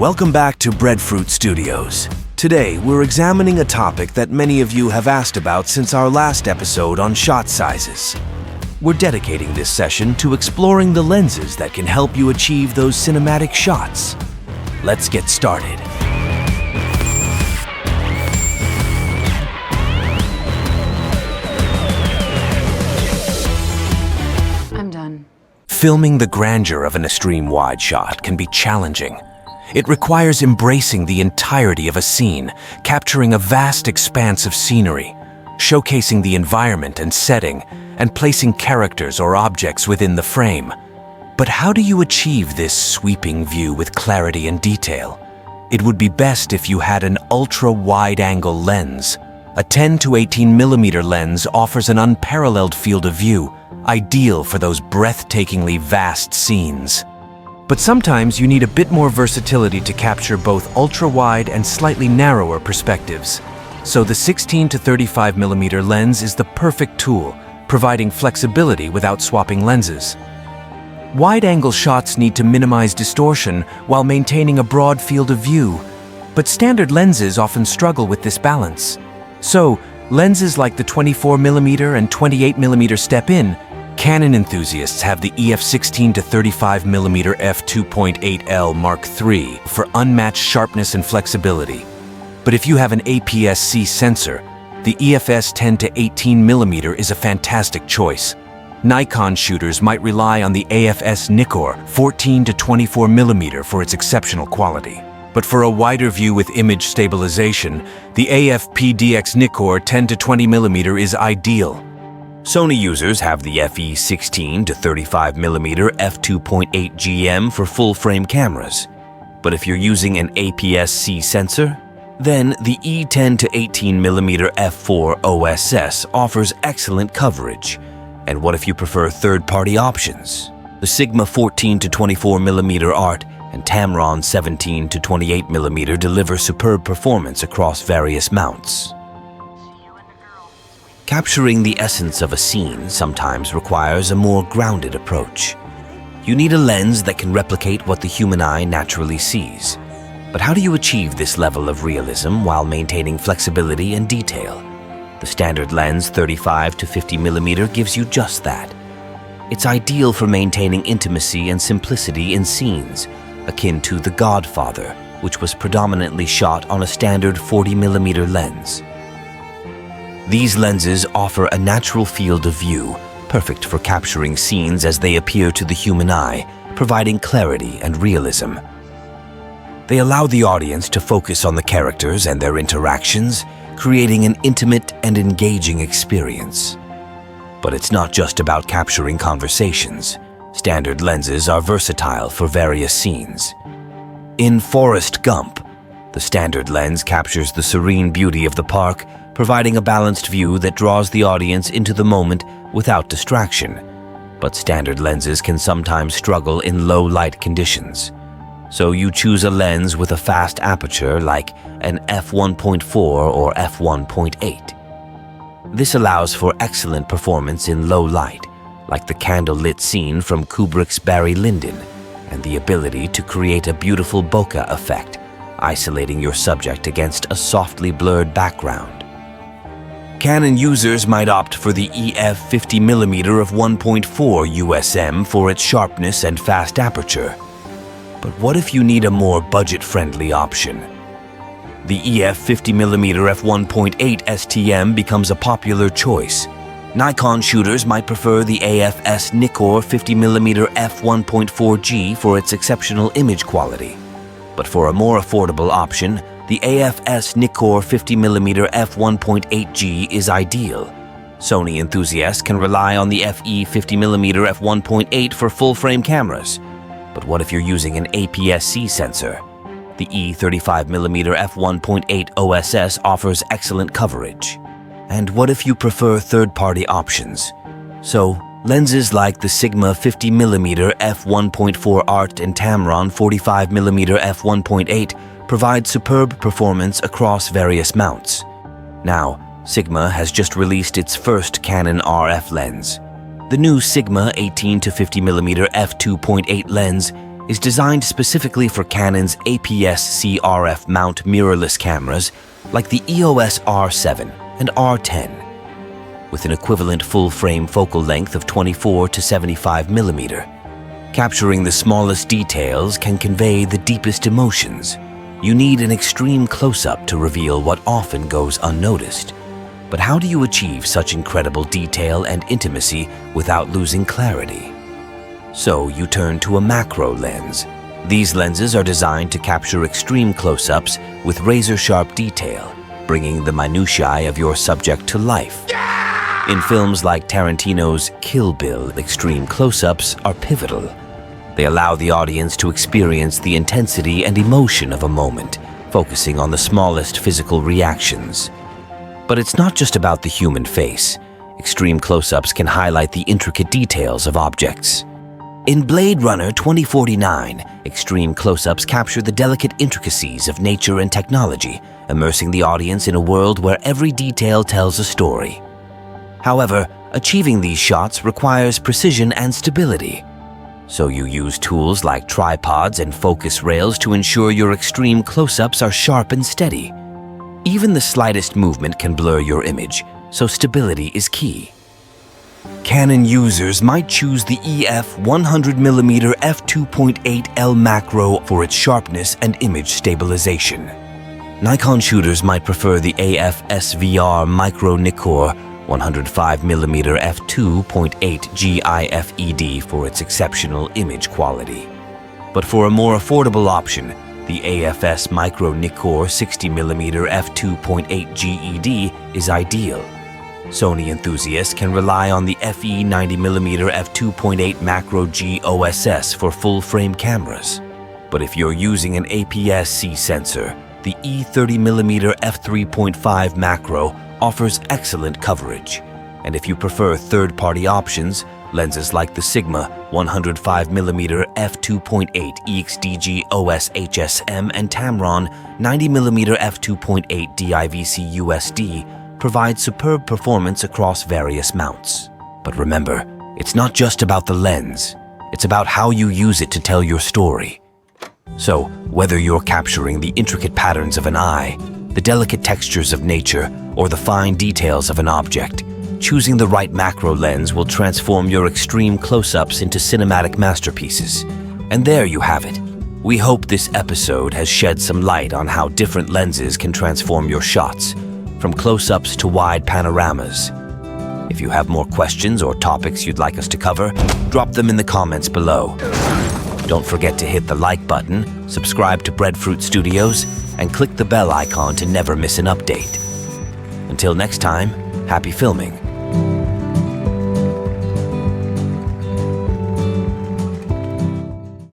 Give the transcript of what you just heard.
Welcome back to Breadfruit Studios. Today, we're examining a topic that many of you have asked about since our last episode on shot sizes. We're dedicating this session to exploring the lenses that can help you achieve those cinematic shots. Let's get started. I'm done. Filming the grandeur of an extreme wide shot can be challenging. It requires embracing the entirety of a scene, capturing a vast expanse of scenery, showcasing the environment and setting, and placing characters or objects within the frame. But how do you achieve this sweeping view with clarity and detail? It would be best if you had an ultra-wide-angle lens. A 10 to 18 millimeter lens offers an unparalleled field of view, ideal for those breathtakingly vast scenes. But sometimes you need a bit more versatility to capture both ultra-wide and slightly narrower perspectives. So the 16 to 35 millimeter lens is the perfect tool, providing flexibility without swapping lenses. Wide-angle shots need to minimize distortion while maintaining a broad field of view, but standard lenses often struggle with this balance. So, lenses like the 24 millimeter and 28 millimeter step in. Canon enthusiasts have the EF 16 to 35 millimeter f2.8L Mark III for unmatched sharpness and flexibility. But if you have an APS-C sensor, the EFS 10 to 18 millimeter is a fantastic choice. Nikon shooters might rely on the AFS Nikkor 14 to 24 millimeter for its exceptional quality. But for a wider view with image stabilization, the AF-PDX Nikkor 10 to 20 millimeter is ideal. Sony users have the FE 16 to 35 millimeter f2.8 GM for full-frame cameras. But if you're using an APS-C sensor, then the E10 to 18 millimeter f4 OSS offers excellent coverage. And what if you prefer third-party options? The Sigma 14 to 24 millimeter ART and Tamron 17 to 28 millimeter deliver superb performance across various mounts. Capturing the essence of a scene sometimes requires a more grounded approach. You need a lens that can replicate what the human eye naturally sees. But how do you achieve this level of realism while maintaining flexibility and detail? The standard lens 35 to 50 millimeter gives you just that. It's ideal for maintaining intimacy and simplicity in scenes, akin to The Godfather, which was predominantly shot on a standard 40 millimeter lens. These lenses offer a natural field of view, perfect for capturing scenes as they appear to the human eye, providing clarity and realism. They allow the audience to focus on the characters and their interactions, creating an intimate and engaging experience. But it's not just about capturing conversations. Standard lenses are versatile for various scenes. In Forrest Gump, the standard lens captures the serene beauty of the park, providing a balanced view that draws the audience into the moment without distraction. But standard lenses can sometimes struggle in low light conditions. So you choose a lens with a fast aperture like an f1.4 or f1.8. This allows for excellent performance in low light, like the candlelit scene from Kubrick's Barry Lyndon, and the ability to create a beautiful bokeh effect, isolating your subject against a softly blurred background. Canon users might opt for the EF 50 mm of 1.4 USM for its sharpness and fast aperture. But what if you need a more budget-friendly option? The EF 50 mm f1.8 STM becomes a popular choice. Nikon shooters might prefer the AFS Nikkor 50 mm f1.4G for its exceptional image quality. But for a more affordable option, the AFS Nikkor 50 mm f1.8G is ideal. Sony enthusiasts can rely on the FE 50 mm f1.8 for full-frame cameras. But what if you're using an APS-C sensor? The E35 mm f1.8 OSS offers excellent coverage. And what if you prefer third-party options? So, lenses like the Sigma 50 mm f1.4 ART and Tamron 45 mm f1.8 provide superb performance across various mounts. Now, Sigma has just released its first Canon RF lens. The new Sigma 18 to 50 mm f2.8 lens is designed specifically for Canon's APS-C RF mount mirrorless cameras like the EOS R7 and R10, with an equivalent full-frame focal length of 24 to 75 millimeter. Capturing the smallest details can convey the deepest emotions. You need an extreme close-up to reveal what often goes unnoticed. But how do you achieve such incredible detail and intimacy without losing clarity? So you turn to a macro lens. These lenses are designed to capture extreme close-ups with razor-sharp detail, bringing the minutiae of your subject to life. In films like Tarantino's Kill Bill, extreme close-ups are pivotal. They allow the audience to experience the intensity and emotion of a moment, focusing on the smallest physical reactions. But it's not just about the human face. Extreme close-ups can highlight the intricate details of objects. In Blade Runner 2049, extreme close-ups capture the delicate intricacies of nature and technology, immersing the audience in a world where every detail tells a story. However, achieving these shots requires precision and stability. So you use tools like tripods and focus rails to ensure your extreme close-ups are sharp and steady. Even the slightest movement can blur your image, so stability is key. Canon users might choose the EF 100mm f2.8L macro for its sharpness and image stabilization. Nikon shooters might prefer the AF SVR Micro Nikkor 105mm f2.8 GIFED for its exceptional image quality. But for a more affordable option, the AFS Micro Nikkor 60mm f2.8 GED is ideal. Sony enthusiasts can rely on the FE 90mm f2.8 Macro G OSS for full-frame cameras. But if you're using an APS-C sensor, the E30mm f3.5 Macro offers excellent coverage. And if you prefer third-party options, lenses like the Sigma 105mm f2.8 EXDG OS HSM and Tamron 90mm f2.8 DIVC USD provide superb performance across various mounts. But remember, it's not just about the lens. It's about how you use it to tell your story. So, whether you're capturing the intricate patterns of an eye, the delicate textures of nature, or the fine details of an object, choosing the right macro lens will transform your extreme close-ups into cinematic masterpieces. And there you have it. We hope this episode has shed some light on how different lenses can transform your shots, from close-ups to wide panoramas. If you have more questions or topics you'd like us to cover, drop them in the comments below. Don't forget to hit the like button, subscribe to Breadfruit Studios, and click the bell icon to never miss an update. Until next time, happy filming.